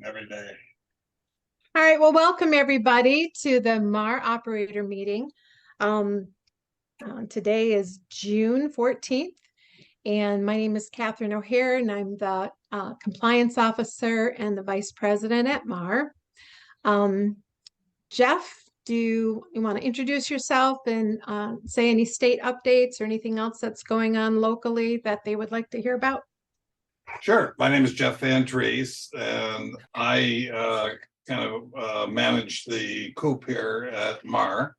every day. All right, well, welcome everybody to the MARR operator meeting. Today is June 14th, and my name is Catherine O'Hare, and I'm the compliance officer and the vice president at MARR. Jeff, do you want to introduce yourself and say any state updates or anything else that's going on locally that they would like to hear about? Sure. My name is Jeff Van Trees, and I manage the coop here at MARR,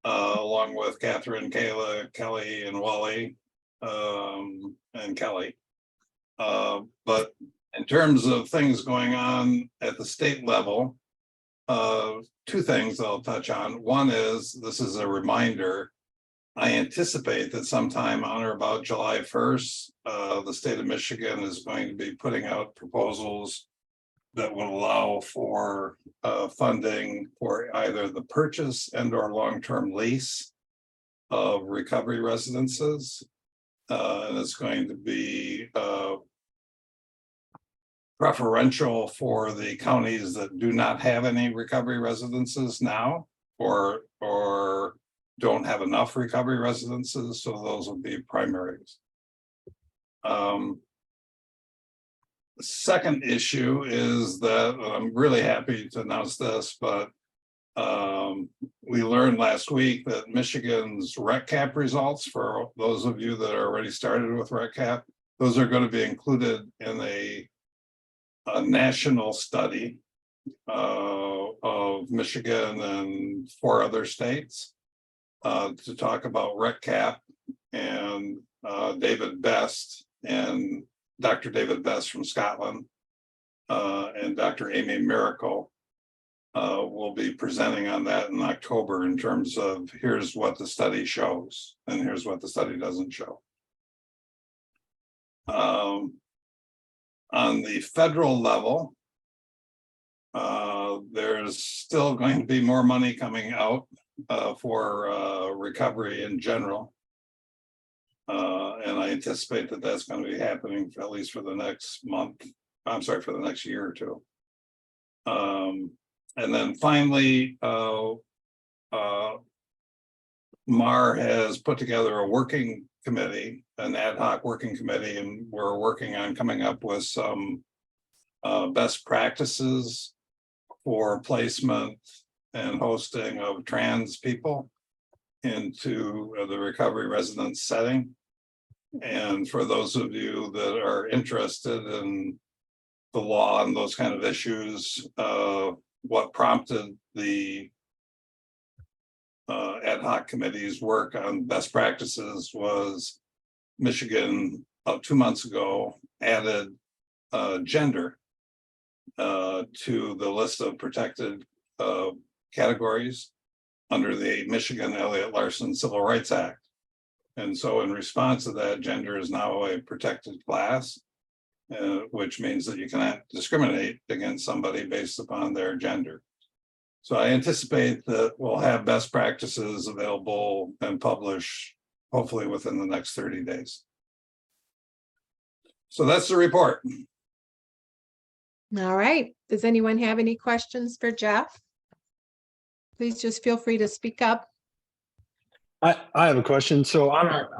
along with Catherine, Kayla, Kelly, and Wally, and Kelly. But in terms of things going on at the state level, two things I'll touch on. One is, this is a reminder, I anticipate that sometime on or about July 1st, the state of Michigan is going to be putting out proposals that will allow for funding for either the purchase and or long-term lease of recovery residences. And it's going to be preferential for the counties that do not have any recovery residences now, or don't have enough recovery residences, so those will be primaries. The second issue is that I'm really happy to announce this, but we learned last week that Michigan's RECCAP results, for those of you that are already started with RECCAP, those are going to be included in a national study of Michigan and 4 other states to talk about RECCAP, and David Best and Dr. David Best from Scotland and Dr. Amy Miracle will be presenting on that in October in terms of here's what the study shows and here's what the study doesn't show. On the federal level, there's still going to be more money coming out for recovery in general. And I anticipate that that's going to be happening for at least for the next month. I'm sorry, for the next year or two. And then finally, MARR has put together a working committee, an ad hoc working committee, and we're working on coming up with some best practices for placement and hosting of trans people into the recovery residence setting. And for those of you that are interested in the law and those kind of issues, what prompted the ad hoc committee's work on best practices was Michigan, 2 months ago, added gender to the list of protected categories under the Michigan Elliott Larson Civil Rights Act. And so in response to that, gender is now a protected class, which means that you cannot discriminate against somebody based upon their gender. So I anticipate that we'll have best practices available and published hopefully within the next 30 days. So that's the report. All right. Does anyone have any questions for Jeff? Please just feel free to speak up. I have a question. So on our,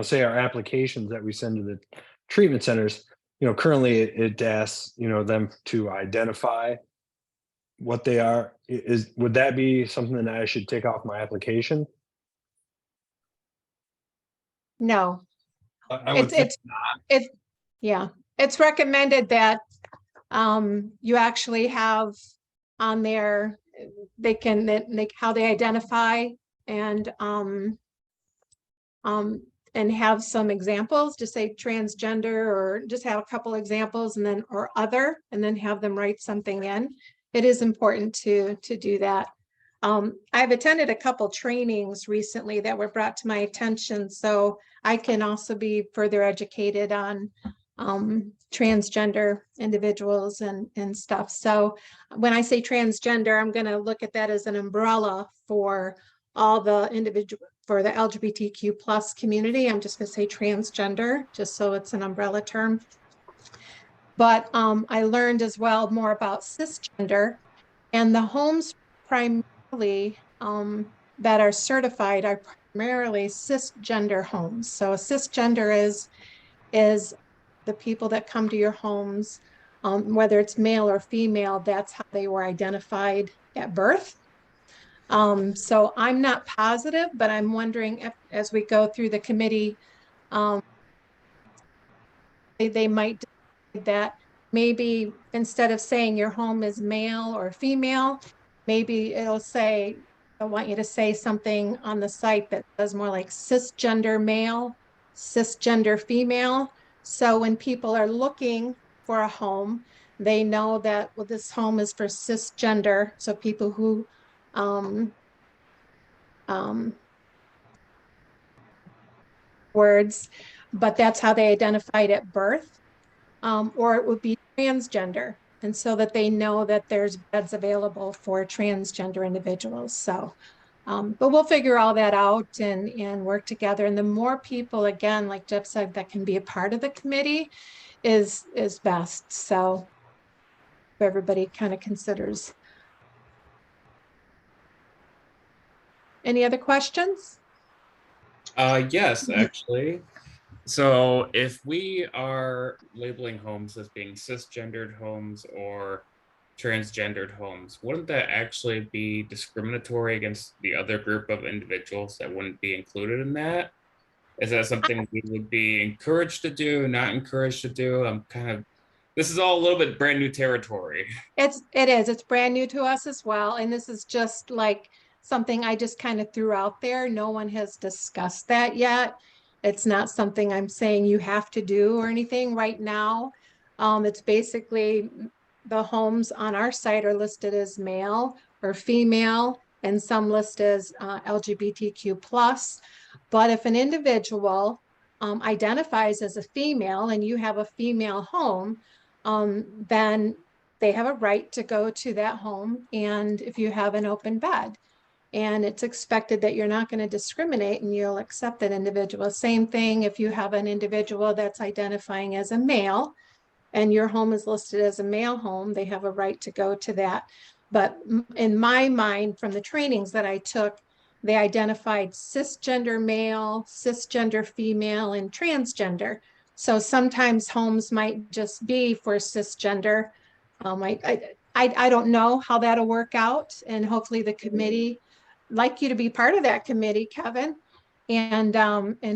say our applications that we send to the treatment centers, currently it asks, them to identify what they are. Would that be something that I should take off my application? No. I would think not. Yeah, it's recommended that you actually have on there, how they identify and have some examples, just say transgender, or just have a couple examples, and then or other, and then have them write something in. It is important to do that. I've attended a couple trainings recently that were brought to my attention, so I can also be further educated on transgender individuals and stuff. So when I say transgender, I'm going to look at that as an umbrella for all the individual, for the LGBTQ plus community. I'm just going to say transgender, just so it's an umbrella term. But I learned as well more about cisgender, and the homes primarily that are certified are primarily cisgender homes. So cisgender is the people that come to your homes, whether it's male or female, that's how they were identified at birth. So I'm not positive, but I'm wondering if, as we go through the committee, um, they might decide that maybe instead of saying your home is male or female, maybe it'll say, I want you to say something on the site that says more like cisgender male, cisgender female. So when people are looking for a home, they know that, well, this home is for cisgender. So people who um, um, words, but that's how they identified at birth. Or it would be transgender. And so that they know that there's beds available for transgender individuals. So, but we'll figure all that out and work together. And the more people, again, like Jeff said, that can be a part of the committee is best. So everybody kind of considers. Any other questions? Yes, actually. So if we are labeling homes as being cisgendered homes or transgendered homes, wouldn't that actually be discriminatory against the other group of individuals that wouldn't be included in that? Is that something we would be encouraged to do, not encouraged to do? This is all a little bit brand new territory. It's brand new to us as well. And this is just like something I just kind of threw out there. No one has discussed that yet. It's not something I'm saying you have to do or anything right now. It's basically the homes on our site are listed as male or female, and some list as LGBTQ plus. But if an individual identifies as a female and you have a female home, then they have a right to go to that home. And if you have an open bed, and it's expected that you're not going to discriminate and you'll accept that individual. Same thing if you have an individual that's identifying as a male and your home is listed as a male home, they have a right to go to that. But in my mind, from the trainings that I took, they identified cisgender male, cisgender female, and transgender. So sometimes homes might just be for cisgender. I don't know how that'll work out, and hopefully the committee, like you to be part of that committee, Kevin, and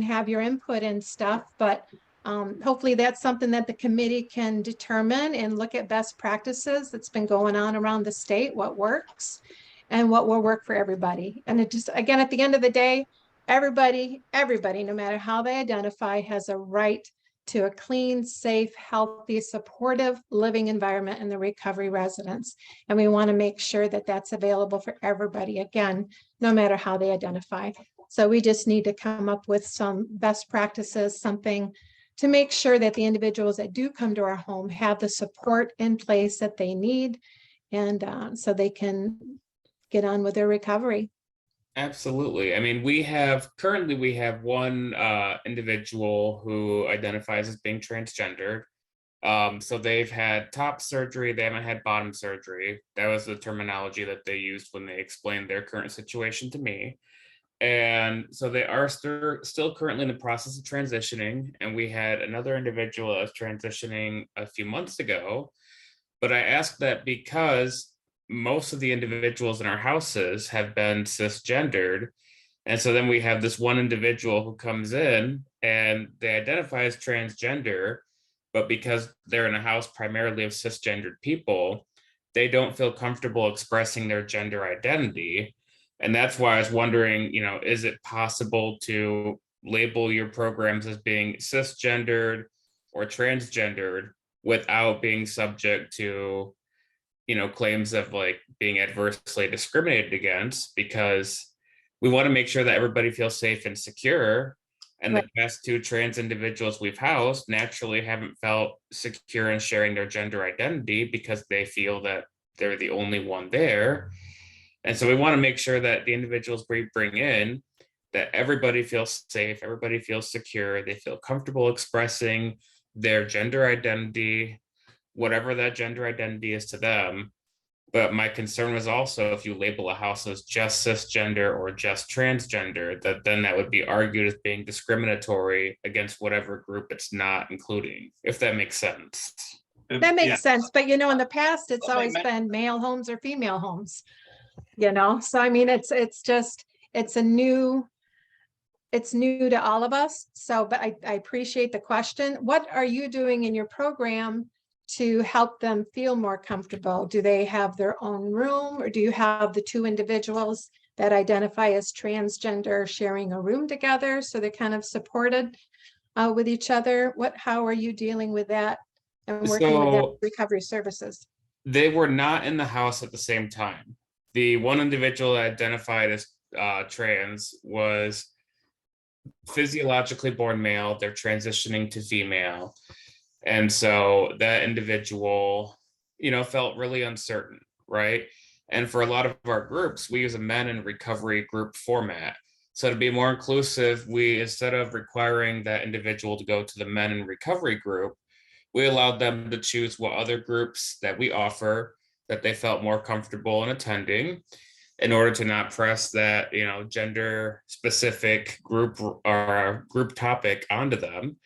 have your input and stuff. But hopefully that's something that the committee can determine and look at best practices that's been going on around the state, what works and what will work for everybody. And it just, again, at the end of the day, everybody, no matter how they identify, has a right to a clean, safe, healthy, supportive living environment in the recovery residence. And we want to make sure that that's available for everybody, again, no matter how they identify. So we just need to come up with some best practices, something to make sure that the individuals that do come to our home have the support in place that they need, and so they can get on with their recovery. Absolutely. I mean, currently we have one individual who identifies as being transgender. So they've had top surgery, they haven't had bottom surgery. That was the terminology that they used when they explained their current situation to me. And so they are still currently in the process of transitioning. And we had another individual that was transitioning a few months ago. But I asked that because most of the individuals in our houses have been cisgendered. And so then we have this one individual who comes in and they identify as transgender, but because they're in a house primarily of cisgendered people, they don't feel comfortable expressing their gender identity. And that's why I was wondering, is it possible to label your programs as being cisgendered or transgendered without being subject to, claims of like being adversely discriminated against? Because we want to make sure that everybody feels safe and secure. And Right. the past two trans individuals we've housed naturally haven't felt secure in sharing their gender identity because they feel that they're the only one there. And so we want to make sure that the individuals we bring in, that everybody feels safe, everybody feels secure, they feel comfortable expressing their gender identity. whatever that gender identity is to them. But my concern was also if you label a house as just cisgender or just transgender, that then that would be argued as being discriminatory against whatever group it's not including, if that makes sense. That Yeah. makes sense, but in the past, it's Well, they always may- been male homes or female homes. So I mean, it's just, it's new to all of us. So, but I appreciate the question. What are you doing in your program to help them feel more comfortable? Do they have their own room, or do you have the two individuals that identify as transgender sharing a room together so they're kind of supported with each other? How are you dealing with that and working with that So recovery services? they were not in the house at the same time. The one individual that identified as trans was physiologically born male. They're transitioning to female. And so that individual, felt really uncertain, right? And for a lot of our groups, we use a men in recovery group format. So to be more inclusive, we, instead of requiring that individual to go to the men in recovery group, we allowed them to choose what other groups that we offer that they felt more comfortable in attending, in order to not press that, gender specific group or group topic onto them.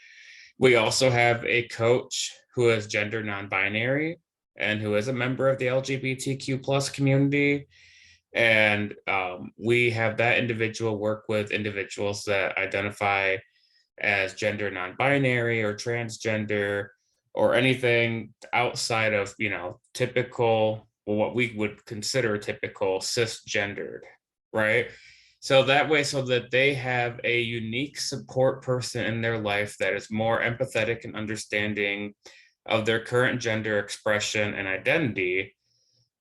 We also have a coach who is gender non-binary and who is a member of the LGBTQ plus community. And we have that individual work with individuals that identify as gender non-binary or transgender or anything outside of, typical, well, what we would consider typical cisgendered, right? So that way, so that they have a unique support person in their life that is more empathetic and understanding of their current gender expression and identity.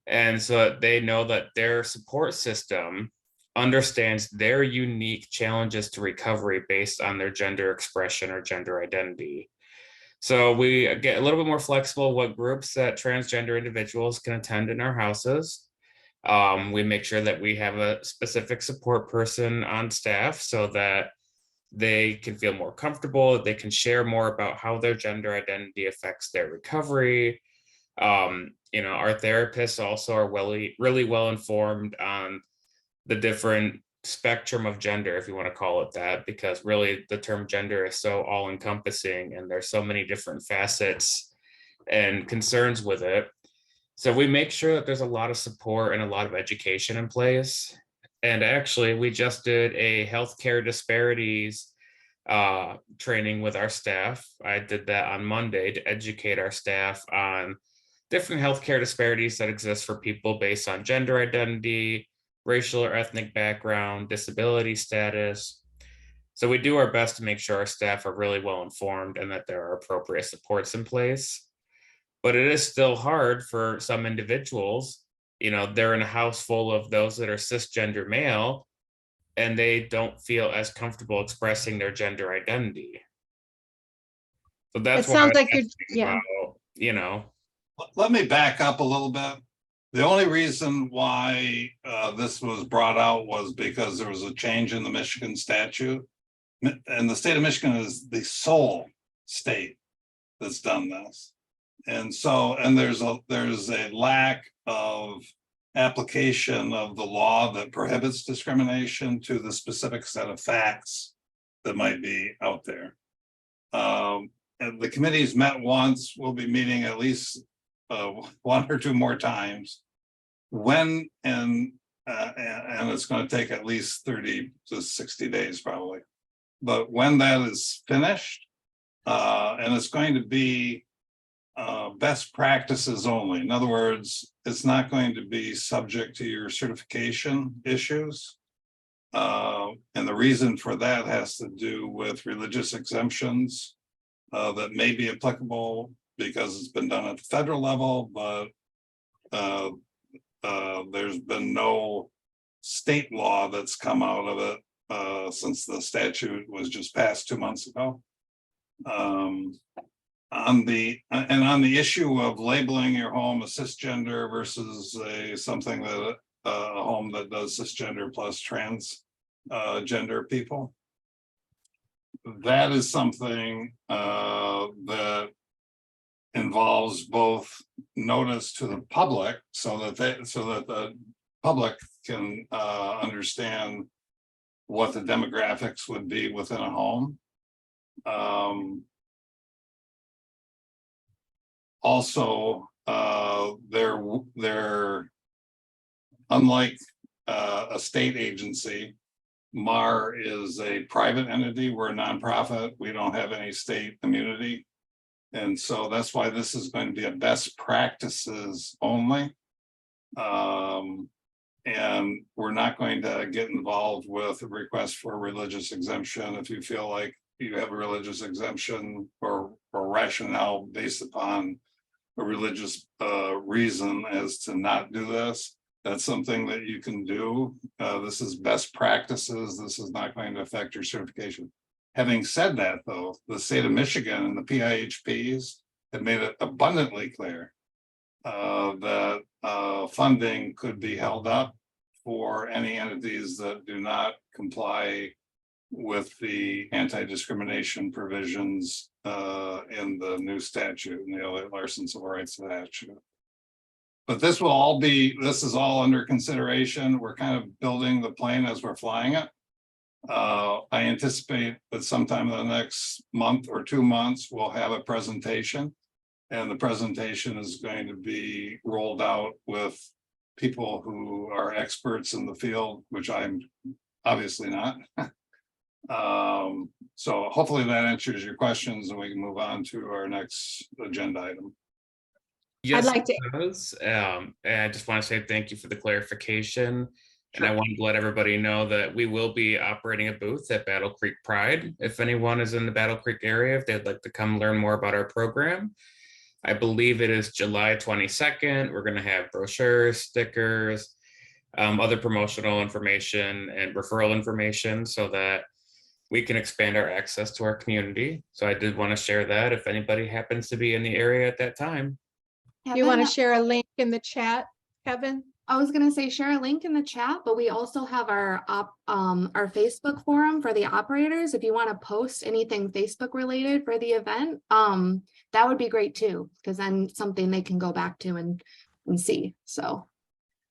And so that they know that their support system understands their unique challenges to recovery based on their gender expression or gender identity. So we get a little bit more flexible what groups that transgender individuals can attend in our houses. We make sure that we have a specific support person on staff so that they can feel more comfortable, they can share more about how their gender identity affects their recovery. Our therapists also are really well informed on the different spectrum of gender, if you want to call it that, because really the term gender is so all encompassing and there's so many different facets and concerns with it. So we make sure that there's a lot of support and a lot of education in place. And actually, we just did a healthcare disparities training with our staff. I did that on Monday to educate our staff on different healthcare disparities that exist for people based on gender identity, racial or ethnic background, disability status. So we do our best to make sure our staff are really well informed and that there are appropriate supports in place. But it is still hard for some individuals. They're in a house full of those that are cisgender male, and they don't feel as comfortable expressing their gender identity. So that's It sounds why like you're, yeah. Let me back up a little bit. The only reason why this was brought out was because there was a change in the Michigan statute. And the state of Michigan is the sole state that's done this. And so, and there's a lack of application of the law that prohibits discrimination to the specific set of facts that might be out there. And the committee's met once, we'll be meeting at least one or two more times. When and it's going to take at least 30 to 60 days probably. But when that is finished, and it's going to be best practices only. In other words, it's not going to be subject to your certification issues. And the reason for that has to do with religious exemptions that may be applicable because it's been done at the federal level, but there's been no state law that's come out of it since the statute was just passed 2 months ago. On the issue of labeling your home a cisgender versus something that a home that does cisgender plus trans gender people, that is something that involves both notice to the public so that the public can understand what the demographics would be within a home. Also, they're unlike a state agency. MARR is a private entity. We're a nonprofit. We don't have any state immunity. And so that's why this is going to be a best practices only. And we're not going to get involved with a request for a religious exemption. If you feel like you have a religious exemption or rationale based upon a religious reason as to not do this, that's something that you can do. This is best practices. This is not going to affect your certification. Having said that, though, the state of Michigan and the PIHPs have made it abundantly clear that funding could be held up for any entities that do not comply with the anti-discrimination provisions in the new statute, in the Elliott Larson Civil Rights statute. But this is all under consideration. We're kind of building the plane as we're flying it. I anticipate that sometime in the next month or 2 months, we'll have a presentation. And the presentation is going to be rolled out with people who are experts in the field, which I'm obviously not. So hopefully that answers your questions and we can move on to our next agenda item. Yes, like to- it does. And I just want to say thank you for the clarification. And I Sure. wanted to let everybody know that we will be operating a booth at Battle Creek Pride. If anyone is in the Battle Creek area, if they'd like to come learn more about our program, I believe it is July 22nd. We're going to have brochures, stickers, other promotional information and referral information so that we can expand our access to our community. So I did want to share that if anybody happens to be in the area at that time. You want to share a link in the chat, Kevin? I was gonna say share a link in the chat, but we also have our Facebook forum for the operators. If you want to post anything Facebook related for the event, that would be great too, because then something they can go back to and see. So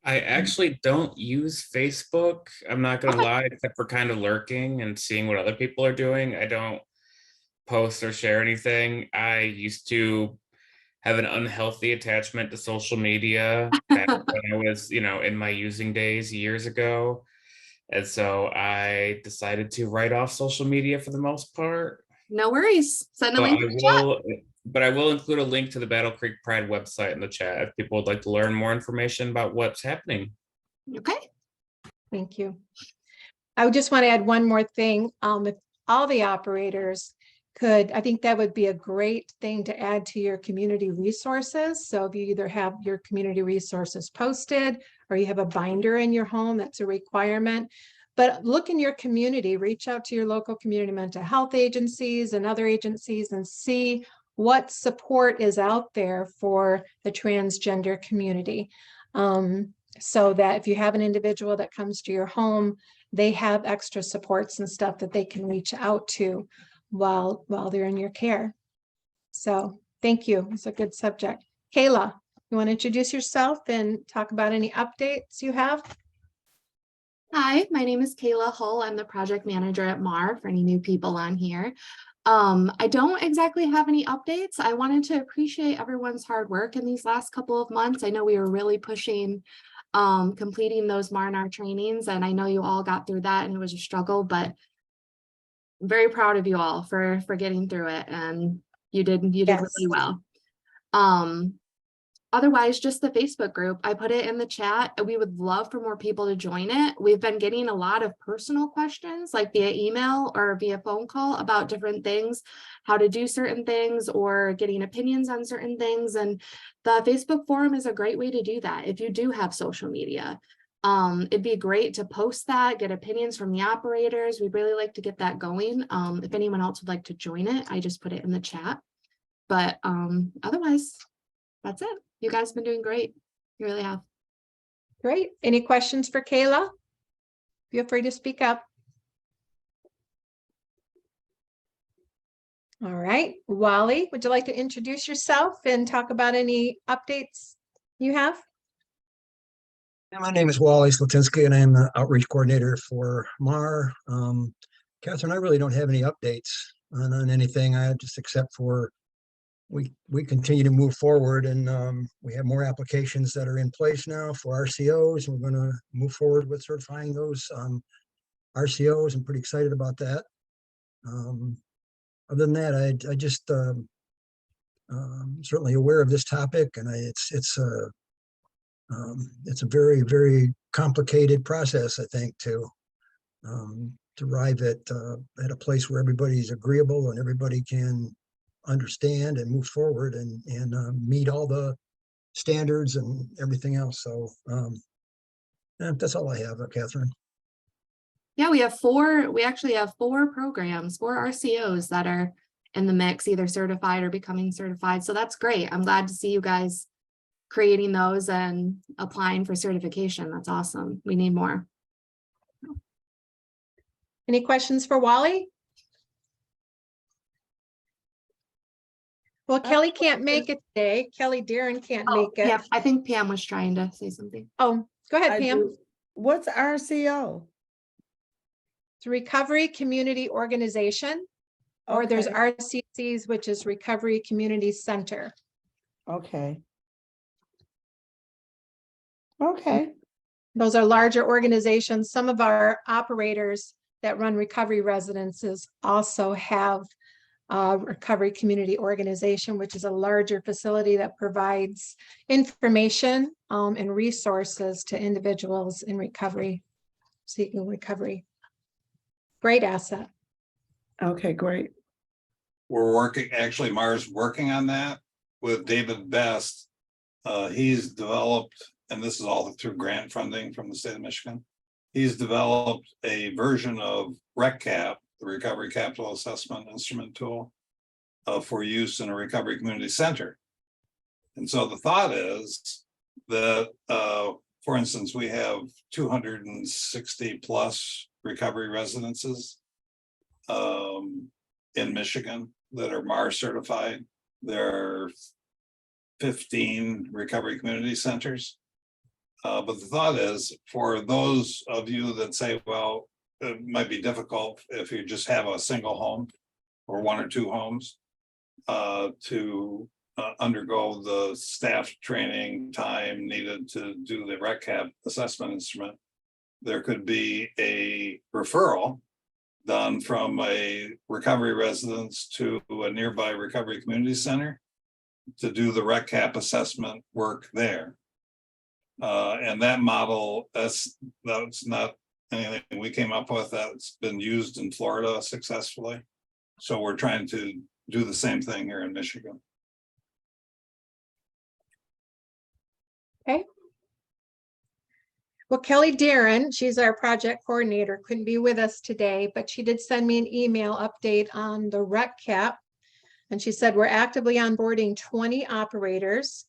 I actually don't use Facebook. I'm not gonna lie, except for kind of lurking and seeing what other people are doing. I don't post or share anything. I used to have an unhealthy attachment to social media back when I was, in my using days years ago. And so I decided to write off social media for the most part. no worries. Send a So link in the chat. But I will include a link to the Battle Creek Pride website in the chat if people would like to learn more information about what's happening. Okay. Thank you. I just want to add one more thing. If all the operators could, I think that would be a great thing to add to your community resources. So if you either have your community resources posted or you have a binder in your home, that's a requirement. But look in your community, reach out to your local community mental health agencies and other agencies and see what support is out there for the transgender community. So that if you have an individual that comes to your home, they have extra supports and stuff that they can reach out to while they're in your care. So thank you. It's a good subject. Kayla, you want to introduce yourself and talk about any updates you have? Hi, my name is Kayla Hull. I'm the project manager at MARR for any new people on here. I don't exactly have any updates. I wanted to appreciate everyone's hard work in these last couple of months. I know we were really pushing completing those MARR trainings, and I know you all got through that and it was a struggle, but I'm very proud of you all for getting through it, and you did Yes. really well. Otherwise, just the Facebook group, I put it in the chat. We would love for more people to join it. We've been getting a lot of personal questions, like via email or via phone call about different things, how to do certain things or getting opinions on certain things. And the Facebook forum is a great way to do that if you do have social media. It'd be great to post that, get opinions from the operators. We'd really like to get that going. If anyone else would like to join it, I just put it in the chat. But otherwise, that's it. You guys have been doing great. You really have. Great. Any questions for Kayla? Feel free to speak up. All right, Wally, would you like to introduce yourself and talk about any updates you have? Yeah, my name is Wally Slatinsky, and I am the outreach coordinator for MARR. Catherine, I really don't have any updates on anything. I just except for we continue to move forward, and we have more applications that are in place now for RCOs, and we're going to move forward with certifying those RCOs. I'm pretty excited about that. Other than that, I just certainly aware of this topic, and it's a very, very complicated process, I think, to arrive at a place where everybody's agreeable and everybody can understand and move forward and meet all the standards and everything else. So that's all I have, Catherine. Yeah, we actually have 4 programs, 4 RCOs that are in the mix, either certified or becoming certified. So that's great. I'm glad to see you guys creating those and applying for certification. That's awesome. We need more. Any questions for Wally? Well, Kelly can't make it today. Kelly Darren can't make it. Yeah, I think Pam was trying to say something. Oh, go ahead, I Pam. do. What's RCO? It's Recovery Community Organization, or there's Okay. RCCs, which is Recovery Community Center. Okay. Okay. Those are larger organizations. Some of our operators that run recovery residences also have Recovery Community Organization, which is a larger facility that provides information and resources to individuals in recovery, seeking recovery. Great asset. Okay, great. We're working, actually, MARR's working on that with David Best. He's developed, and this is all through grant funding from the state of Michigan. He's developed a version of RecCap, the Recovery Capital Assessment Instrument Tool, for use in a recovery community center. And so the thought is that, for instance, we have 260 plus recovery residences in Michigan that are MARR certified. There are 15 recovery community centers. But the thought is, for those of you that say, well, it might be difficult if you just have a single home or 1 or 2 homes, to undergo the staff training time needed to do the RecCap assessment instrument, there could be a referral done from a recovery residence to a nearby recovery community center to do the RecCap assessment work there. And that model, that's not anything we came up with. That's been used in Florida successfully. So we're trying to do the same thing here in Michigan. Okay. Well, Kelly Darren, she's our project coordinator, couldn't be with us today, but she did send me an email update on the RecCap. And she said, we're actively onboarding 20 operators.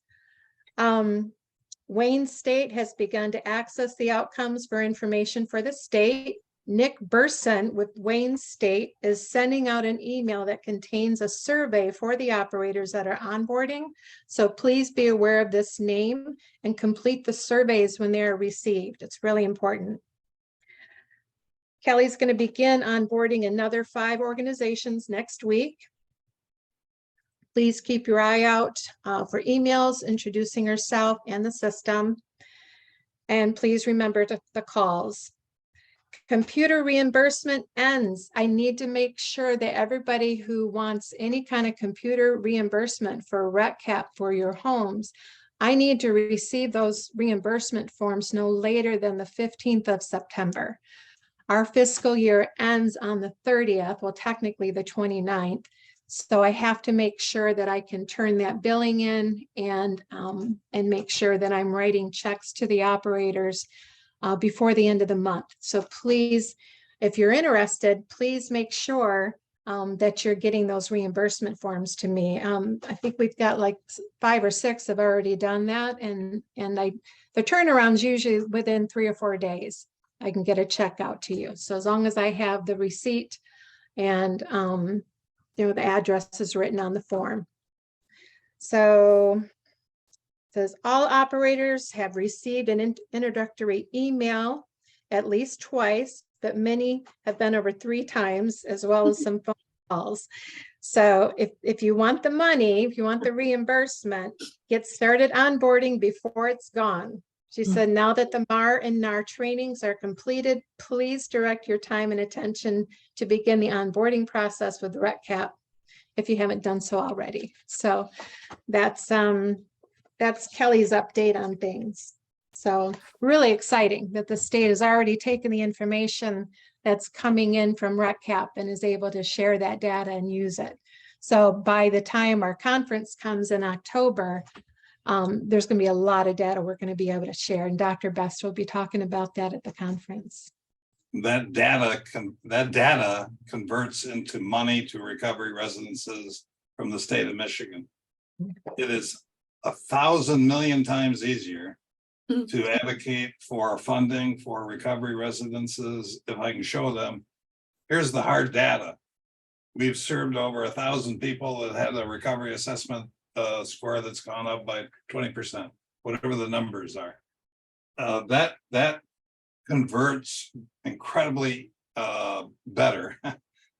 Wayne State has begun to access the outcomes for information for the state. Nick Burson with Wayne State is sending out an email that contains a survey for the operators that are onboarding. So please be aware of this name and complete the surveys when they're received. It's really important. Kelly's going to begin onboarding another 5 organizations next week. Please keep your eye out for emails introducing herself and the system. And please remember the calls. Computer reimbursement ends. I need to make sure that everybody who wants any kind of computer reimbursement for RecCap for your homes, I need to receive those reimbursement forms no later than the 15th of September. Our fiscal year ends on the 30th, well, technically the 29th. So I have to make sure that I can turn that billing in and make sure that I'm writing checks to the operators before the end of the month. So please, if you're interested, please make sure that you're getting those reimbursement forms to me. I think we've got like 5 or 6 have already done that. And the turnaround's usually within 3 or 4 days, I can get a check out to you. So as long as I have the receipt and the address is written on the form. So it says all operators have received an introductory email at least twice, but many have been over 3 times, as well as some phone calls. So if you want the money, if you want the reimbursement, get started onboarding before it's gone. She said, now that the MARR and NAR trainings are completed, please direct your time and attention to begin the onboarding process with RECCAP if you haven't done so already. So that's Kelly's update on things. So really exciting that the state has already taken the information that's coming in from RECCAP and is able to share that data and use it. So by the time our conference comes in October, there's going to be a lot of data we're going to be able to share, and Dr. Best will be talking about that at the conference. That data converts into money to recovery residences from the state of Michigan. It is 1,000 million times easier to advocate for funding for recovery residences if I can show them. Here's the hard data. We've served over 1,000 people that had a recovery assessment score that's gone up by 20%, whatever the numbers are. That converts incredibly better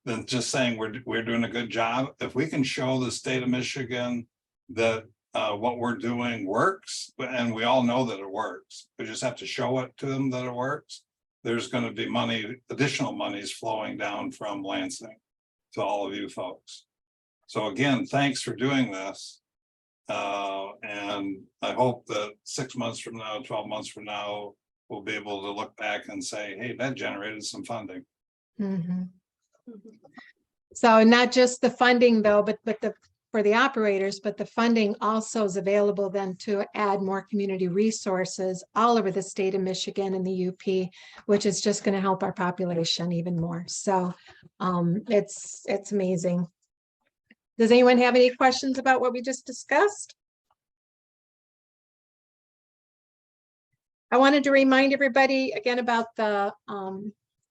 than just saying we're doing a good job. If we can show the state of Michigan that what we're doing works, and we all know that it works, we just have to show it to them that it works. There's going to be money, additional monies flowing down from Lansing to all of you folks. So again, thanks for doing this. And I hope that 6 months from now, 12 months from now, we'll be able to look back and say, hey, that generated some funding. Mm-hmm. So not just the funding though, but for the operators, but the funding also is available then to add more community resources all over the state of Michigan and the UP, which is just going to help our population even more. So it's amazing. Does anyone have any questions about what we just discussed? I wanted to remind everybody again about the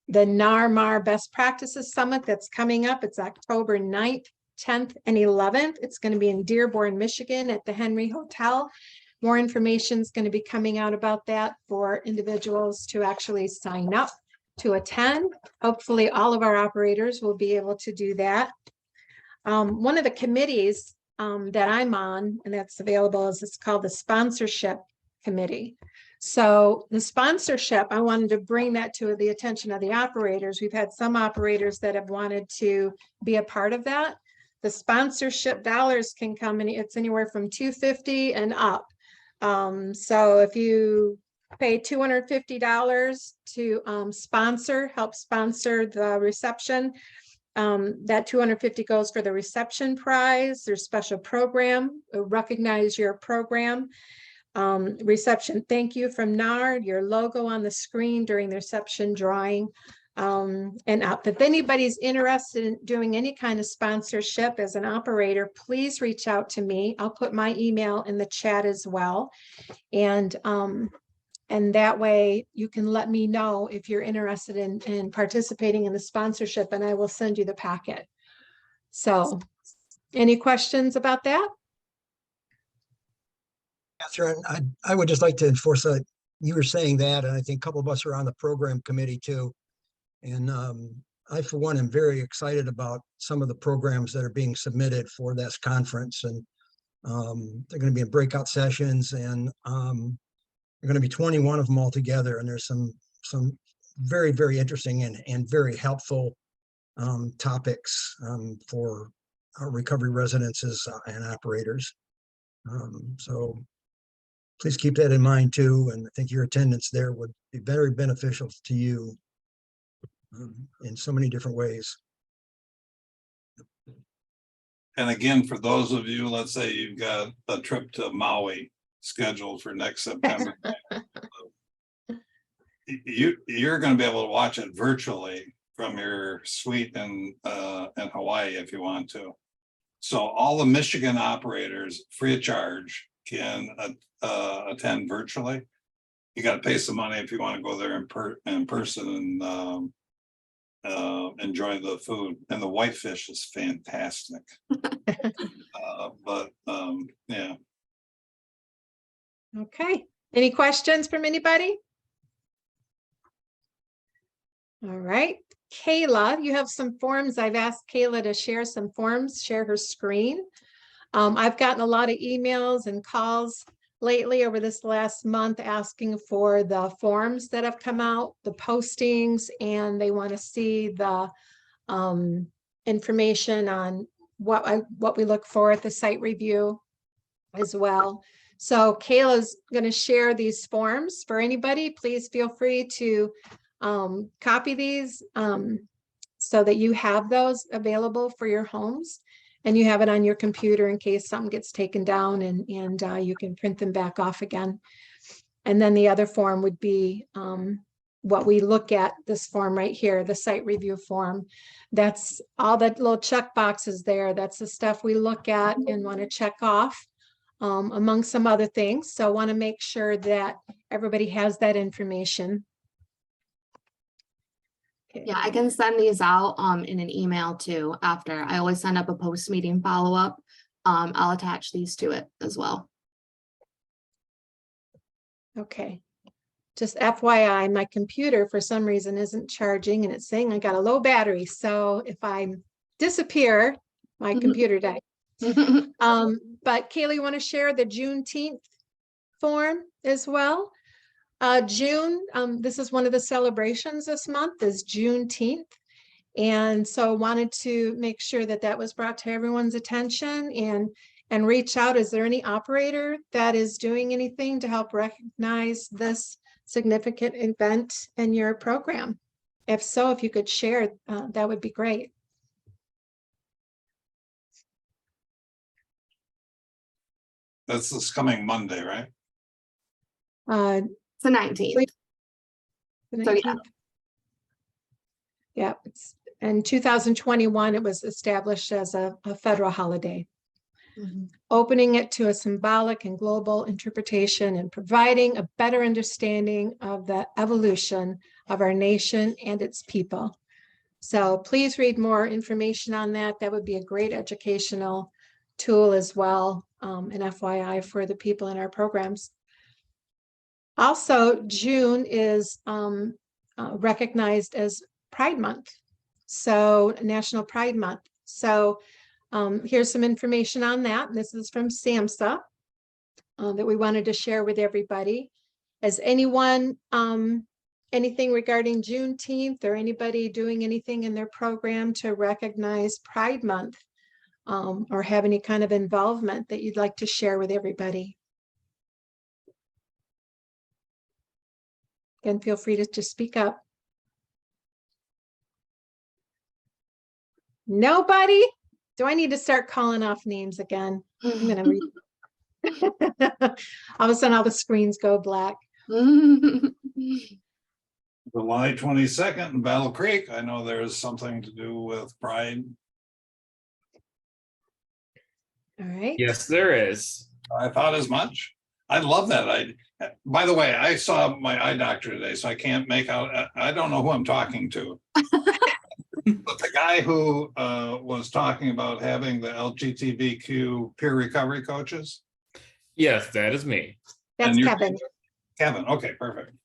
NAR-MARR Best Practices Summit that's coming up. It's October 9th, 10th, and 11th. It's going to be in Dearborn, Michigan at the Henry Hotel. More information is going to be coming out about that for individuals to actually sign up to attend. Hopefully all of our operators will be able to do that. One of the committees that I'm on, and that's available, is it's called the Sponsorship Committee. So the sponsorship, I wanted to bring that to the attention of the operators. We've had some operators that have wanted to be a part of that. The sponsorship dollars can come in, it's anywhere from $250 and up. So if you pay $250 to help sponsor the reception, that $250 goes for the reception prize, their special program, recognize your program. Reception thank you from NAR, your logo on the screen during the reception drawing, and up. If anybody's interested in doing any kind of sponsorship as an operator, please reach out to me. I'll put my email in the chat as well. And that way you can let me know if you're interested in participating in the sponsorship, and I will send you the packet. So any questions about that? Catherine, I would just like to enforce that you were saying that, and I think a couple of us are on the program committee too. And I, for one, am very excited about some of the programs that are being submitted for this conference. And they're going to be in breakout sessions, and there are going to be 21 of them all together. And there's some very, very interesting and very helpful topics for our recovery residences and operators. So please keep that in mind too. And I think your attendance there would be very beneficial to you in so many different ways. And again, for those of you, let's say you've got a trip to Maui scheduled for next September. You're going to be able to watch it virtually from your suite in Hawaii if you want to. So all the Michigan operators, free of charge, can attend virtually. You got to pay some money if you want to go there in person enjoy the food, and the whitefish is fantastic. But yeah. Okay, any questions from anybody? All right, Kayla, you have some forms. I've asked Kayla to share some forms, share her screen. I've gotten a lot of emails and calls lately over this last month asking for the forms that have come out, the postings, and they want to see the information on what we look for at the site review as well. So Kayla's going to share these forms for anybody. Please feel free to copy these so that you have those available for your homes and you have it on your computer in case something gets taken down, and you can print them back off again. And then the other form would be what we look at, this form right here, the site review form. That's all that little check boxes there. That's the stuff we look at and want to check off among some other things. So I want to make sure that everybody has that information. Okay. Yeah, I can send these out in an email too after. I always send up a post-meeting follow-up. I'll attach these to it as well. Okay. Just FYI, my computer for some reason isn't charging and it's saying I got a low battery. So if I disappear, my computer died. But Kayla, you want to share the Juneteenth form as well? June, this is one of the celebrations this month, is Juneteenth. And so wanted to make sure that that was brought to everyone's attention and reach out. Is there any operator that is doing anything to help recognize this significant event in your program? If so, if you could share, that would be great. That's this coming Monday, right? It's the 19th. The So, yeah. 19th. Yeah, in 2021, it was established as a federal holiday, opening it to a symbolic and global interpretation and providing a better understanding of the evolution of our nation and its people. So please read more information on that. That would be a great educational tool as well, an FYI for the people in our programs. Also, June is recognized as Pride Month, so National Pride Month. So here's some information on that. This is from SAMHSA that we wanted to share with everybody. Has anyone, anything regarding Juneteenth or anybody doing anything in their program to recognize Pride Month or have any kind of involvement that you'd like to share with everybody? Again, feel free to just speak up. Nobody? Do I need to start calling off names again? I'm gonna read. All of a sudden, all the screens go black. July 22nd in Battle Creek. I know there's something to do with Pride. All right. Yes, there is. I thought as much. I love that. By the way, I saw my eye doctor today, so I can't make out. I don't know who I'm talking to. But the guy who was talking about having the LGBTQ peer recovery coaches. Yes, that is me. That's Kevin. Kevin, okay, perfect.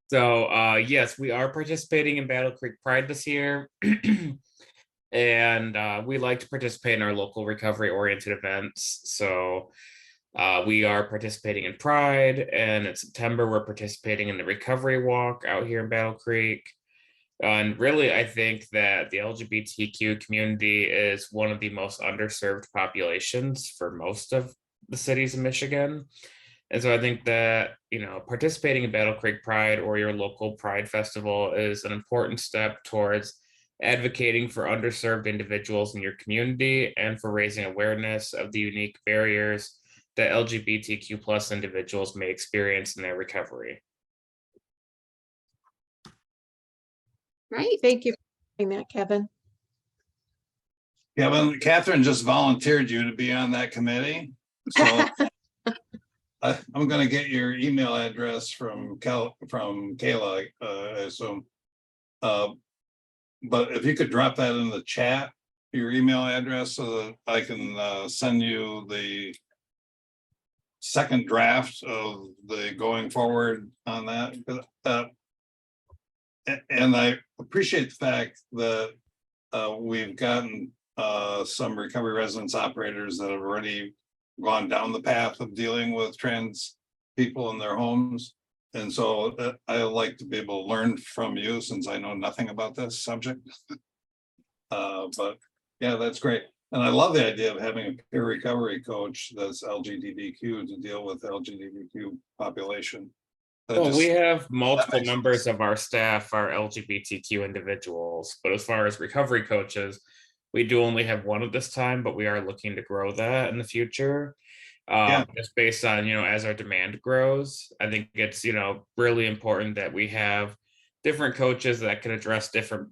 So yes, we are participating in Battle Creek Pride this year. And we like to participate in our local recovery oriented events. So we are participating in Pride, and in September, we're participating in the recovery walk out here in Battle Creek. And really, I think that the LGBTQ community is one of the most underserved populations for most of the cities in Michigan. And so I think that, participating in Battle Creek Pride or your local Pride Festival is an important step towards advocating for underserved individuals in your community and for raising awareness of the unique barriers that LGBTQ plus individuals may experience in their recovery. Right. Thank you for doing that, Kevin. Kevin, Catherine just volunteered you to be on that committee. So I'm going to get your email address from Kayla, I assume. But if you could drop that in the chat, your email address, so that I can send you the second draft of the going forward on that. And I appreciate the fact that we've gotten some recovery residence operators that have already gone down the path of dealing with trans people in their homes. And so I like to be able to learn from you, since I know nothing about this subject. But yeah, that's great. And I love the idea of having a peer recovery coach that's LGBTQ to deal with LGBTQ population. Well, we have multiple makes members of our staff are LGBTQ individuals, but as far as recovery coaches, we do only have one at this time, but we are looking to grow that in the future. Yeah. Just based on, as our demand grows, I think it's, really important that we have different coaches that can address different,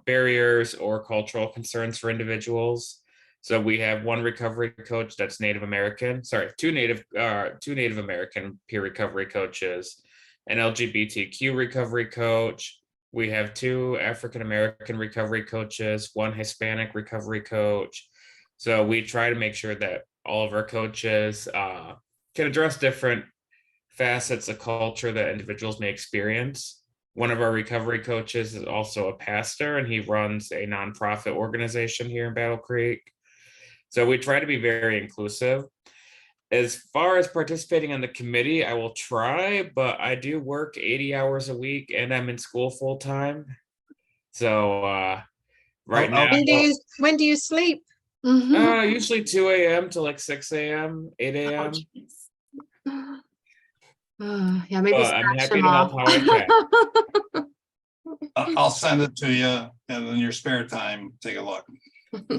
barriers or cultural concerns for individuals. So we have one recovery coach that's Native American, two Native American peer recovery coaches, an LGBTQ recovery coach. We have two African American recovery coaches, one Hispanic recovery coach. So we try to make sure that all of our coaches can address different facets of culture that individuals may experience. One of our recovery coaches is also a pastor, and he runs a nonprofit organization here in Battle Creek. So we try to be very inclusive. As far as participating on the committee, I will try, but I do work 80 hours a week and I'm in school full time. So right now, When do you sleep? usually 2 a.m. to like 6 a.m., 8 a.m. Yeah, maybe But I'm scratch happy them to off. help how I can. I'll send it to you, and in your spare time, take a look.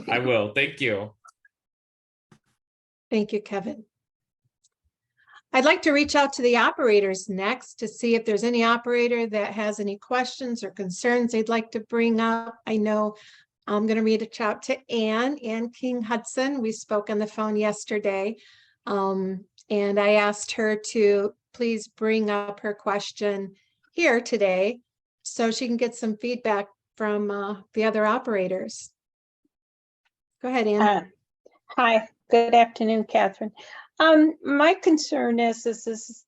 I will. Thank you. Thank you, Kevin. I'd like to reach out to the operators next to see if there's any operator that has any questions or concerns they'd like to bring up. I know I'm going to reach out to Ann King Hudson. We spoke on the phone yesterday, and I asked her to please bring up her question here today so she can get some feedback from the other operators. Go ahead, Ann. Hi, good afternoon, Catherine. My concern is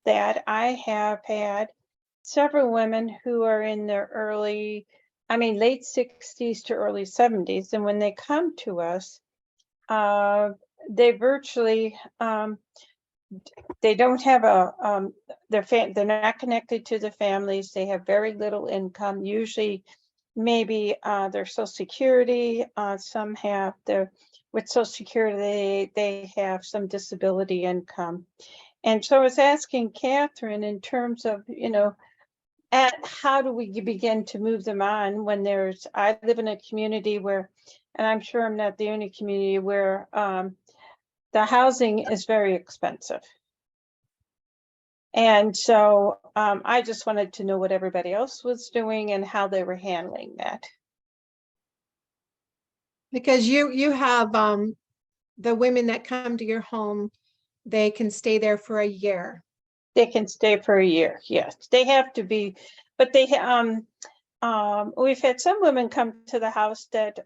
that I have had several women who are in their late 60s to early 70s, and when they come to us, they virtually they don't have they're not connected to the families. They have very little income. Usually, maybe their Social Security. Some have with Social Security, they have some disability income. And so I was asking Catherine in terms of, how do we begin to move them on when I live in a community where, and I'm sure I'm not the only community where the housing is very expensive. And so I just wanted to know what everybody else was doing and how they were handling that. Because you have the women that come to your home, they can stay there for a year. They can stay for a year, yes. They have to be, but we've had some women come to the house that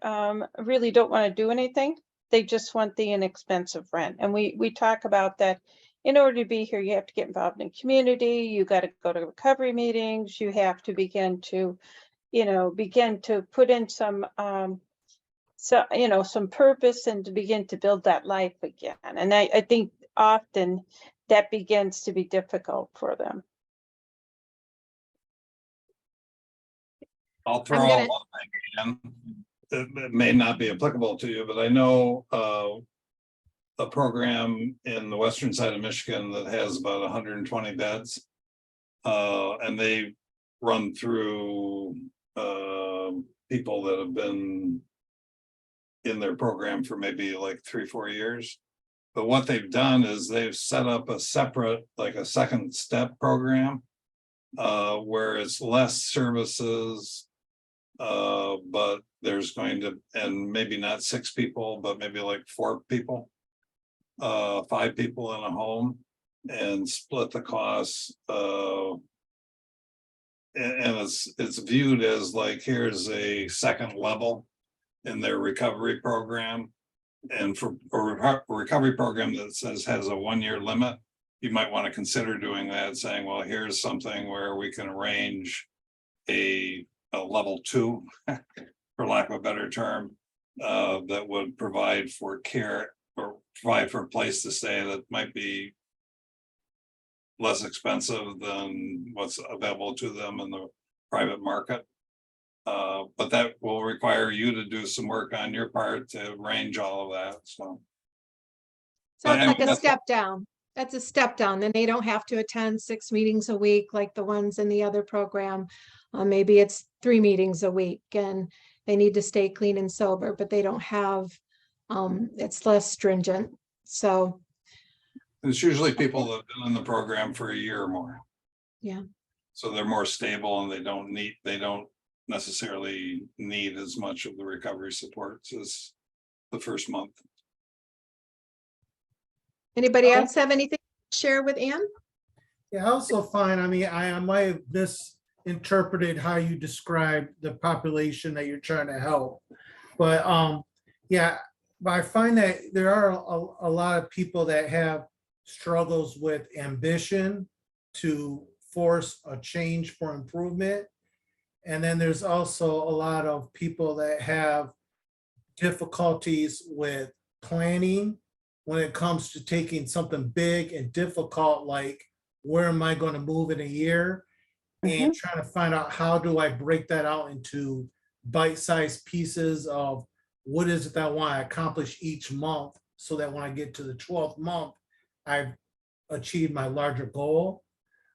really don't want to do anything. They just want the inexpensive rent. And we talk about that. In order to be here, you have to get involved in community. You got to go to recovery meetings. You have to begin to put in some some purpose and to begin to build that life again. And I think often that begins to be difficult for them. I'll throw out one thing again. It may not be applicable to you, but I know a program in the western side of Michigan that has about 120 beds. And they run through people that have been in their program for maybe like 3-4 years. But what they've done is they've set up a separate, like a second step program where it's less services, but there's going to, and maybe not 6 people, but maybe like 4 people, 5 people in a home, and split the costs and it's viewed as like, here's a second level in their recovery program. And for a recovery program that says has a 1-year limit, you might want to consider doing that, saying, well, here's something where we can arrange a level 2, for lack of a better term, that would provide for care or provide for a place to stay that might be less expensive than what's available to them in the private market. But that will require you to do some work on your part to arrange all of that, so. So it's like a that's- step down. That's a step down. Then they don't have to attend 6 meetings a week like the ones in the other program. Maybe it's 3 meetings a week and they need to stay clean and sober, but they don't have, it's less stringent. So, It's usually people that have been in the program for a year or more. yeah. So they're more stable and they don't necessarily need as much of the recovery supports as the first month. Anybody else have anything to share with Ann? Yeah, I also find, I mean, I might have misinterpreted how you described the population that you're trying to help. But yeah, but I find that there are a lot of people that have struggles with ambition to force a change for improvement. And then there's also a lot of people that have difficulties with planning when it comes to taking something big and difficult, like where am I going to move in a year? And trying to find out how do I break that out into bite-sized pieces of what is it that I want to accomplish each month so that when I get to the 12th month, I've achieved my larger goal.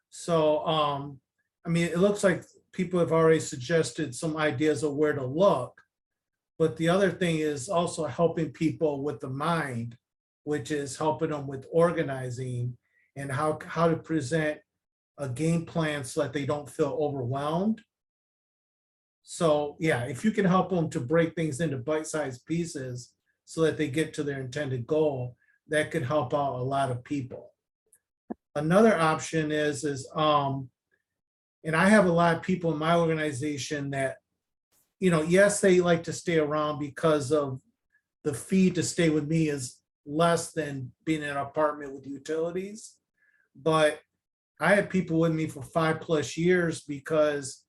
So, I mean, it looks like people have already suggested some ideas of where to look. But the other thing is also helping people with the mind, which is helping them with organizing and how to present a game plan so that they don't feel overwhelmed. So yeah, if you can help them to break things into bite-sized pieces so that they get to their intended goal, that could help out a lot of people. Another option is and I have a lot of people in my organization that, you know, yes, they like to stay around because of the fee to stay with me is less than being in an apartment with utilities. But I had people with me for 5+ years because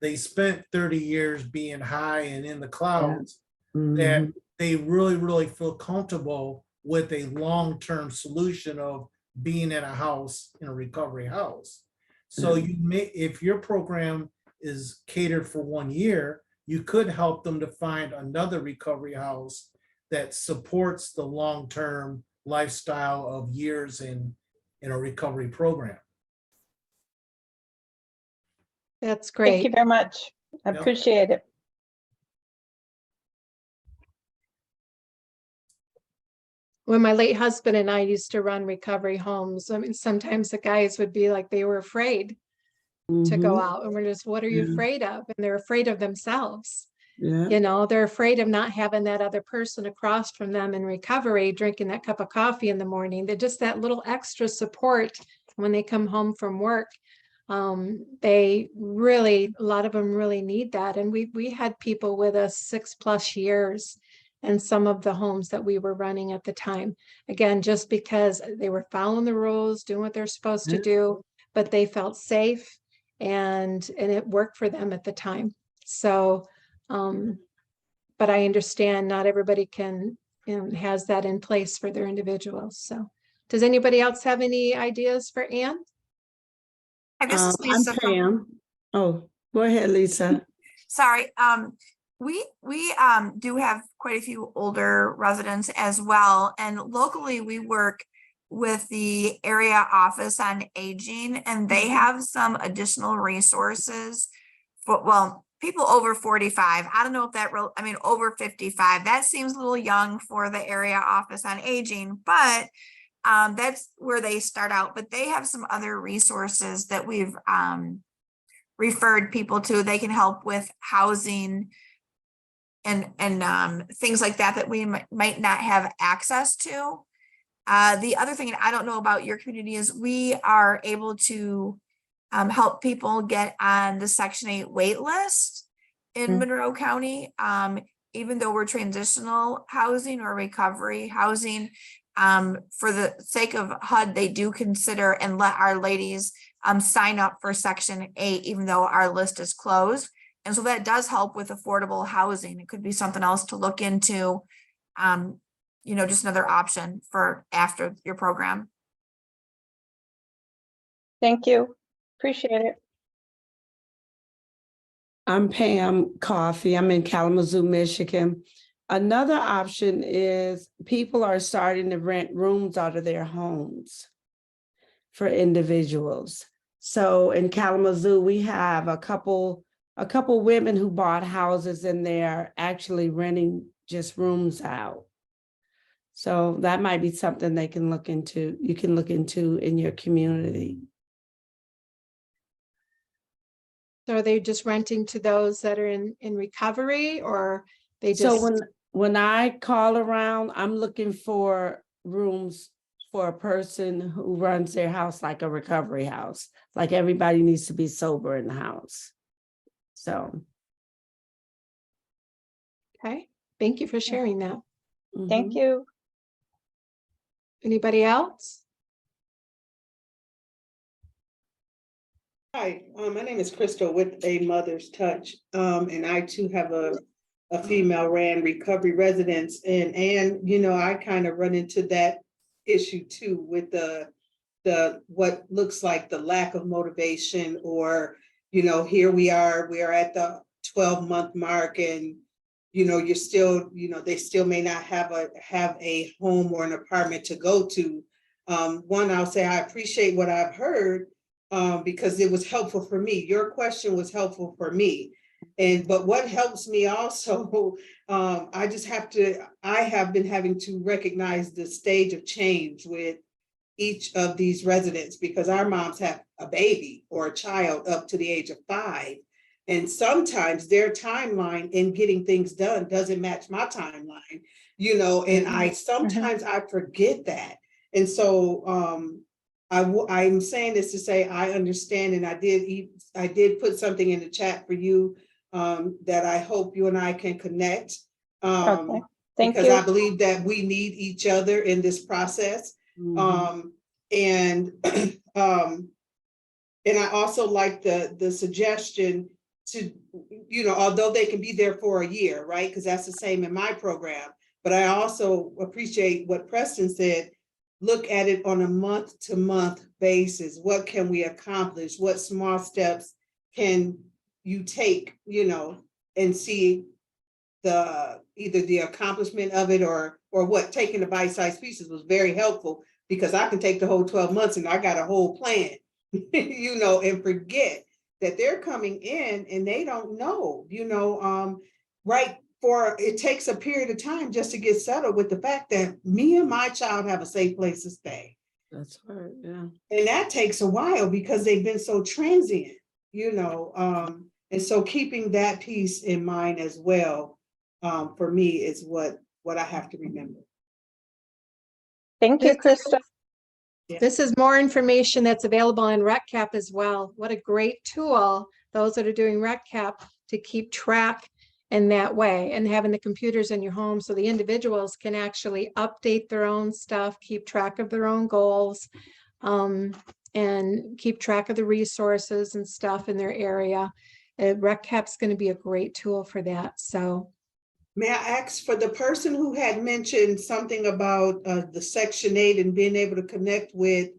they spent 30 years being high and in the clouds, that they really, really feel comfortable with a long-term solution of being in a house, in a recovery house. So you may, if your program is catered for 1 year, you could help them to find another recovery house that supports the long-term lifestyle of years in a recovery program. That's Thank you great. very much. I Yep. appreciate it. When my late husband and I used to run recovery homes, I mean, sometimes the guys would be like, they were afraid to go out, and we're just, what are you Yeah. afraid of? And they're afraid of themselves. Yeah. You know, they're afraid of not having that other person across from them in recovery, drinking that cup of coffee in the morning. They're just that little extra support when they come home from work. They really, a lot of them really need that. And we had people with us 6+ years in some of the homes that we were running at the time. Again, just because they were following the rules, doing what they're supposed to Yeah. do, but they felt safe and it worked for them at the time. So, but I understand not everybody can, has that in place for their individuals. So does anybody else have any ideas for Ann? Hi, this is I'm Lisa. Pam. Oh, go ahead, Lisa. Sorry, we do have quite a few older residents as well, and locally we work with the area office on aging, and they have some additional resources for, well, people over 45. I don't know if that I mean, over 55. That seems a little young for the area office on aging, but that's where they start out. But they have some other resources that we've referred people to. They can help with housing and things like that that we might not have access to. The other thing, and I don't know about your community, is we are able to help people get on the Section 8 wait list in Mm. Monroe County. Even though we're transitional housing or recovery housing, for the sake of HUD, they do consider and let our ladies sign up for Section 8, even though our list is closed. And so that does help with affordable housing. It could be something else to look into, just another option for after your program. Thank you. Appreciate it. I'm Pam Coffey. I'm in Kalamazoo, Michigan. Another option is people are starting to rent rooms out of their homes for individuals. So in Kalamazoo, we have a couple women who bought houses and they're actually renting just rooms out. So that might be something they can look into. You can look into in your community. So are they just renting to those that are in recovery, or they So just? when I call around, I'm looking for rooms for a person who runs their house like a recovery house. Like everybody needs to be sober in the house. So. Okay, thank you for sharing that. Thank mhm. you. Anybody else? Hi, my name is Crystal with A Mother's Touch, and I too have a female ran recovery residence, and I kind of run into that issue too with the what looks like the lack of motivation, or here we are at the 12-month mark, and you're still, they still may not have a home or an apartment to go to. One, I'll say I appreciate what I've heard, because it was helpful for me. Your question was helpful for me. But what helps me also, I have been having to recognize the stage of change with each of these residents, because our moms have a baby or a child up to the age of 5. And sometimes their timeline in getting things done doesn't match my timeline, and sometimes I forget that. And so, I'm saying this to say I understand, and I did put something in the chat for you, that I hope you and I can connect, Okay. Thank because you. I believe that we need each other in this process. Mhm. And I also like the suggestion to, although they can be there for a year, right? Because that's the same in my program. But I also appreciate what Preston said. Look at it on a month-to-month basis. What can we accomplish? What small steps can you take, and see either the accomplishment of it, or what, taking the bite-sized pieces was very helpful, because I can take the whole 12 months and I got a whole plan, and forget that they're coming in and they don't know, right? For it takes a period of time just to get settled with the fact that me and my child have a safe place to stay. That's right, yeah. And that takes a while because they've been so transient, and so keeping that piece in mind as well, for me, is what I have to remember. Thank you, Krista. This is more information that's available on RecCap as well. What a great tool, those that are doing RecCap, to keep track in that way, and having the computers in your home so the individuals can actually update their own stuff, keep track of their own goals, and keep track of the resources and stuff in their area. RecCap's going to be a great tool for that. So may I ask, for the person who had mentioned something about the Section 8 and being able to connect with,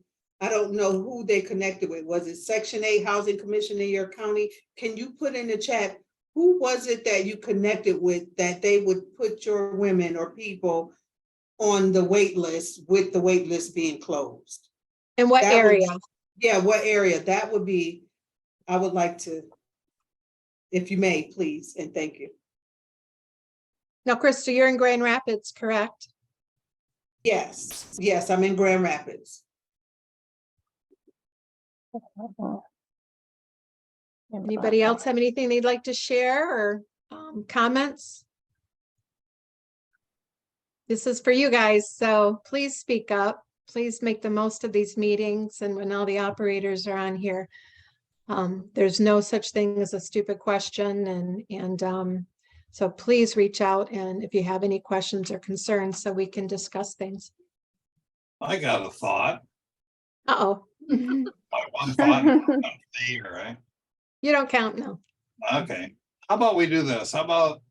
I don't know who they connected with. Was it Section 8 Housing Commission in your county? Can you put in the chat, who was it that you connected with that they would put your women or people on the wait list, with the wait list being closed? in what area? What area? That would be, I would like to, if you may, please, and thank you. Now, Krista, you're in Grand Rapids, correct? Yes, I'm in Grand Rapids. Anybody else have anything they'd like to share, or comments? This is for you guys, so please speak up. Please make the most of these meetings and when all the operators are on here. There's no such thing as a stupid question, and so please reach out, and if you have any questions or concerns, so we can discuss things. I got a thought. Uh-oh. My one thought, me, right? You don't count, no. Okay, how about we do this? How about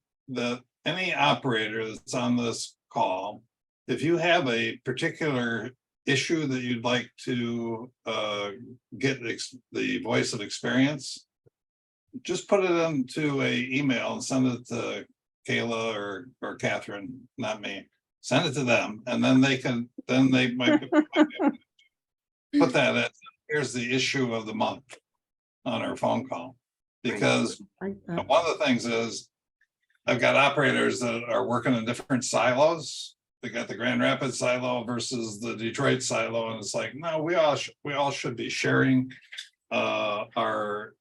any operator that's on this call, if you have a particular issue that you'd like to get the voice of experience, just put it into a email and send it to Kayla or Catherine, not me. Send it to them, and then they might put that at, here's the issue of the month on our phone call. Because one of the things is, I've got operators that are working in different silos. They got the Grand Rapids silo versus the Detroit silo, and it's like, no, we all should be sharing our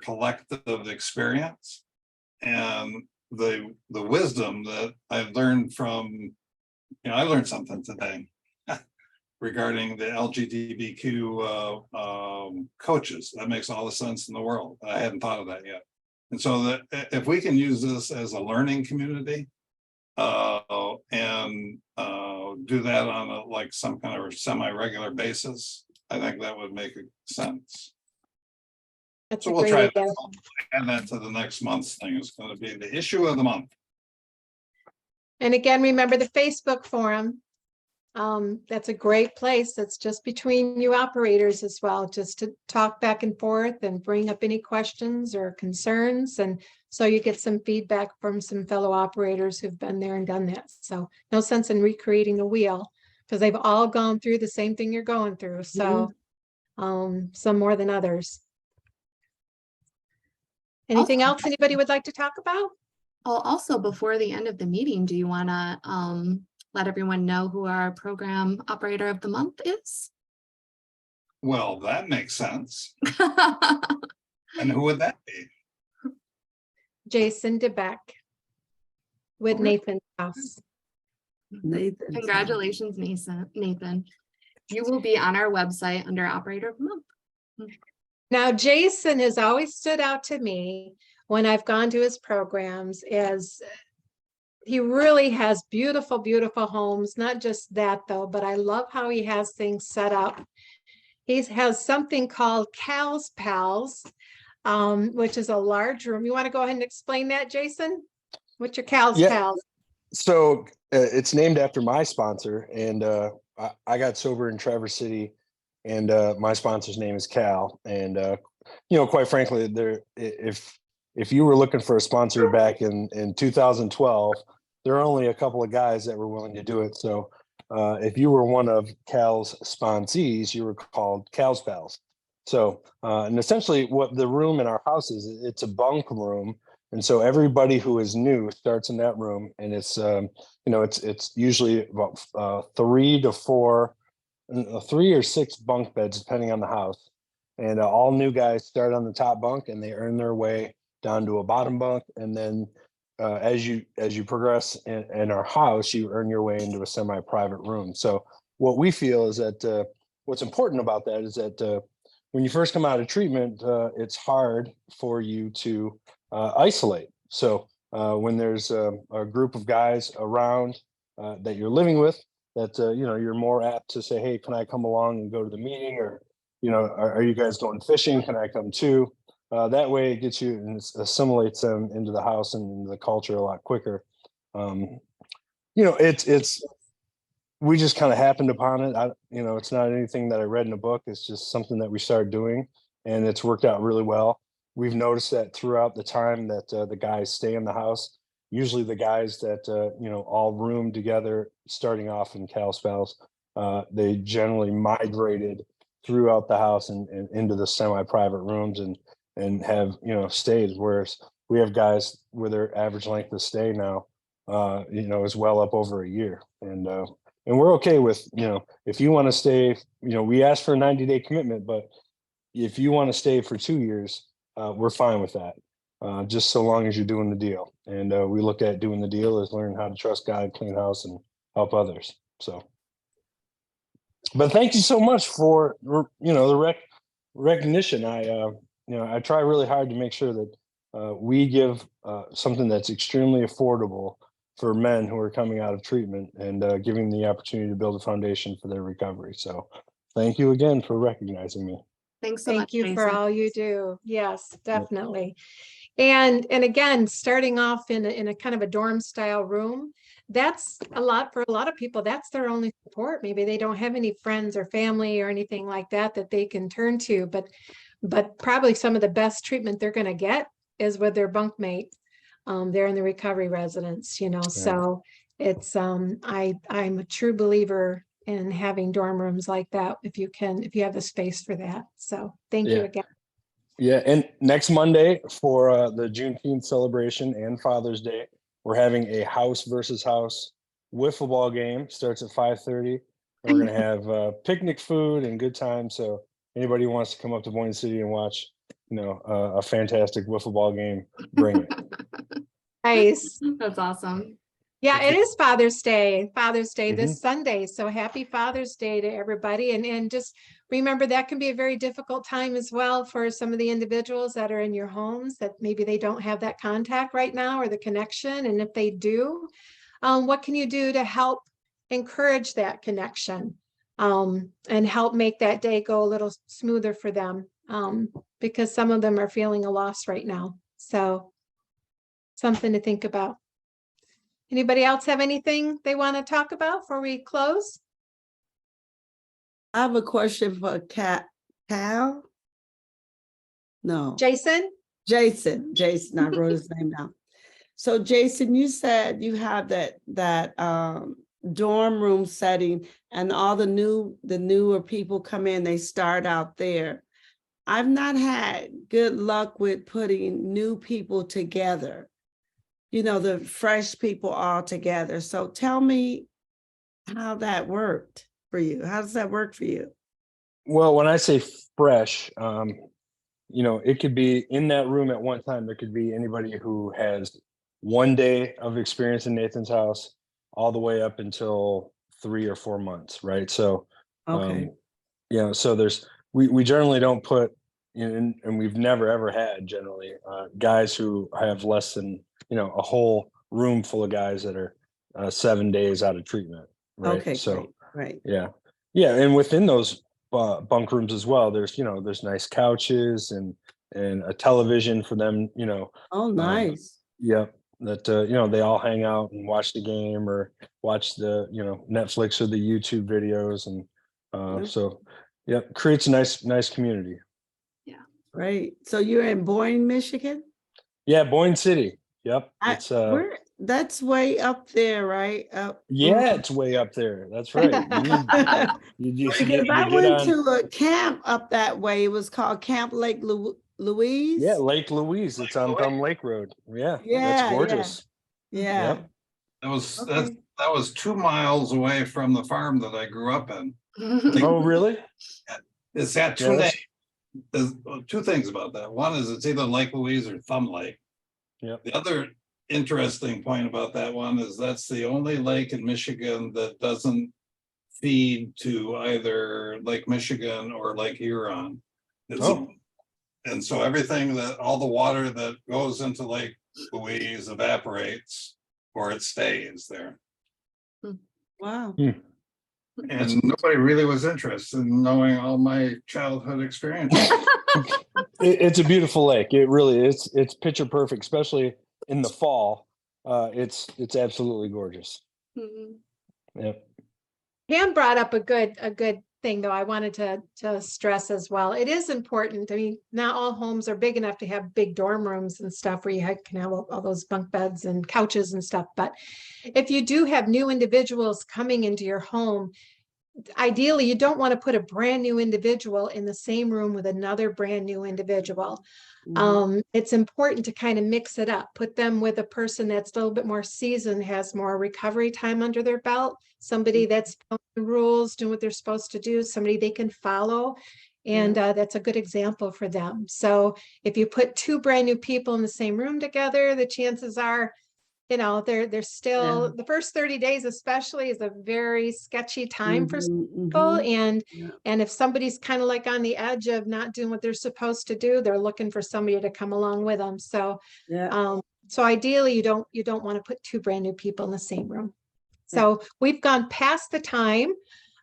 collective experience and the wisdom that I've learned from, I learned something today regarding the LGBTQ coaches. That makes all the sense in the world. I hadn't thought of that yet. And so that if we can use this as a learning community and do that on like some kind of semi-regular basis, I think that would make sense. That's So a we'll great try idea. to add that to the next month's thing. It's going to be the issue of the month. And again, remember the Facebook forum. That's a great place. That's just between you operators as well, just to talk back and forth and bring up any questions or concerns. And so you get some feedback from some fellow operators who've been there and done that. So no sense in recreating the wheel, because they've all gone through the same thing you're going through. So some more than others. Anything else anybody would like to talk about? Oh, also before the end of the meeting, do you want to let everyone know who our program operator of the month is? Well, that makes sense. And who would that be? Jason DeBeck with Nathan's House. Nathan. Congratulations, Nathan. You will be on our website under operator of the month. Now, Jason has always stood out to me when I've gone to his programs, as he really has beautiful, beautiful homes. Not just that though, but I love how he has things set up. He has something called Cal's Pals, which is a large room. You want to go ahead and explain that, Jason? What's your Cal's Yeah. Pals? So it's named after my sponsor, and I got sober in Traverse City, and my sponsor's name is Cal. And quite frankly, if you were looking for a sponsor back in 2012, there are only a couple of guys that were willing to do it. So if you were one of Cal's sponsees, you were called Cal's Pals. So and essentially, what the room in our house is, it's a bunk room. And so everybody who is new starts in that room, and it's it's usually about 3 or 6 bunk beds depending on the house, and all new guys start on the top bunk and they earn their way down to a bottom bunk, and then as you progress in our house, you earn your way into a semi-private room. So what we feel is that what's important about that is that when you first come out of treatment, it's hard for you to isolate. So when there's a group of guys around that you're living with, that you're more apt to say, hey, can I come along and go to the meeting? Or are you guys going fishing? Can I come too? That way it gets you and assimilates them into the house and into the culture a lot quicker. It's we just kind of happened upon it. It's not anything that I read in a book. It's just something that we started doing, and it's worked out really well. We've noticed that throughout the time that the guys stay in the house, usually the guys that all room together starting off in Cal's Pals, they generally migrated throughout the house and into the semi-private rooms and have stayed. Whereas we have guys where their average length of stay now is well up over a year, and we're okay with if you want to stay. We ask for a 90-day commitment, but if you want to stay for 2 years, we're fine with that, just so long as you're doing the deal. And we look at doing the deal as learning how to trust God, clean house, and help others. So, but thank you so much for the recognition. I I try really hard to make sure that we give something that's extremely affordable for men who are coming out of treatment and giving them the opportunity to build a foundation for their recovery. So thank you again for recognizing me. Thanks so much, Thank you for Jason. all you do. Yes, definitely. And again, starting off in a kind of a dorm style room, that's a lot for a lot of people. That's their only support. Maybe they don't have any friends or family or anything like that that they can turn to, but probably some of the best treatment they're going to get is with their bunkmate. They're in the recovery residence, so it's I'm a true believer in having dorm rooms like that if you have the space for that. So thank you again. Yeah, and next Monday for the Juneteenth celebration and Father's Day, we're having a house versus house wiffle ball game. Starts at 5:30. We're gonna have picnic food and good time. So anybody who wants to come up to Boyne City and watch, a fantastic wiffle ball game, bring it. Nice. That's awesome. Yeah, it is Father's Day this Mhm. Sunday. So happy Father's Day to everybody. And just remember that can be a very difficult time as well for some of the individuals that are in your homes that maybe they don't have that contact right now or the connection. And if they do, what can you do to help encourage that connection and help make that day go a little smoother for them? Because some of them are feeling a loss right now. So something to think about. Anybody else have anything they want to talk about before we close? I have a question for Cal. No, Jason? Jason, I wrote his name down. So Jason, you said you have that dorm room setting and all the newer people come in, they start out there. I've not had good luck with putting new people together, the fresh people all together. So tell me how that worked for you. How does that work for you? Well, when I say fresh, it could be in that room at one time. There could be anybody who has 1 day of experience in Nathan's house, all the way up until 3 or 4 months, right? So, Okay. so we generally don't put in, and we've never ever had generally guys who have less than a whole room full of guys that are 7 days out of treatment, right? Okay, So great. yeah, and within those bunk rooms as well, there's nice couches and a television for them, Oh, nice. that they all hang out and watch the game or watch the Netflix or the YouTube videos, and Yep. so creates a nice community. Great. So you're in Boyne, Michigan? Yeah, Boyne City. Yep. It's That's way up there, right? it's way up there. That's right. You just Because I get went on. to a camp up that way. It was called Camp Lake Louise. Yeah, Lake Louise. It's on Thumb Lake Road. Yeah, that's Yeah, gorgeous. Yeah. Yep. That was 2 miles away from the farm that I grew up in. Oh, really? It's got Yeah, two that's- names. There's two things about that. One is it's either Lake Louise or Thumb Lake. Yep. The other interesting point about that one is that's the only lake in Michigan that doesn't feed to either Lake Michigan or Lake Huron. And so all the water that goes into Lake Louise evaporates or it stays there. Wow. And nobody really was interested in knowing all my childhood experiences. It's a beautiful lake. It really is. It's picture perfect, especially in the fall. It's absolutely gorgeous. Yep. Pam brought up a good thing, though, I wanted to stress as well. It is important. I mean, not all homes are big enough to have big dorm rooms and stuff where you can have all those bunk beds and couches and stuff. But if you do have new individuals coming into your home, ideally, you don't want to put a brand new individual in the same room with another brand new individual. It's important to kind of mix it up, put them with a person that's a little bit more seasoned, has more recovery time under their belt, somebody that's following the rules, doing what they're supposed to do, somebody they can follow. And that's a good example for them. So if you put 2 brand new people in the same room together, the chances are you know, they're still, the first 30 days especially is a very sketchy time for people. And if somebody's kind of like on the edge of not doing what they're supposed to do, they're looking for somebody to come along with them. So, so ideally you don't want to put two brand new people in the same room. So we've gone past the time.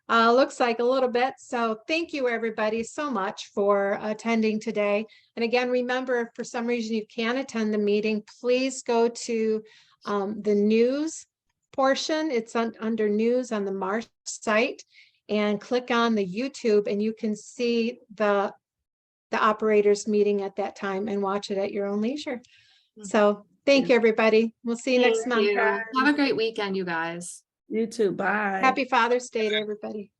Looks like a little bit. So thank you everybody so much for attending today. And again, remember, if for some reason you can't attend the meeting, please go to the news portion. It's under news on the MARR site, and click on the YouTube, and you can see the operators meeting at that time and watch it at your own leisure. So thank you, everybody. We'll see you next month. Have a great weekend, you guys. You too. Bye. Happy Father's Day to everybody.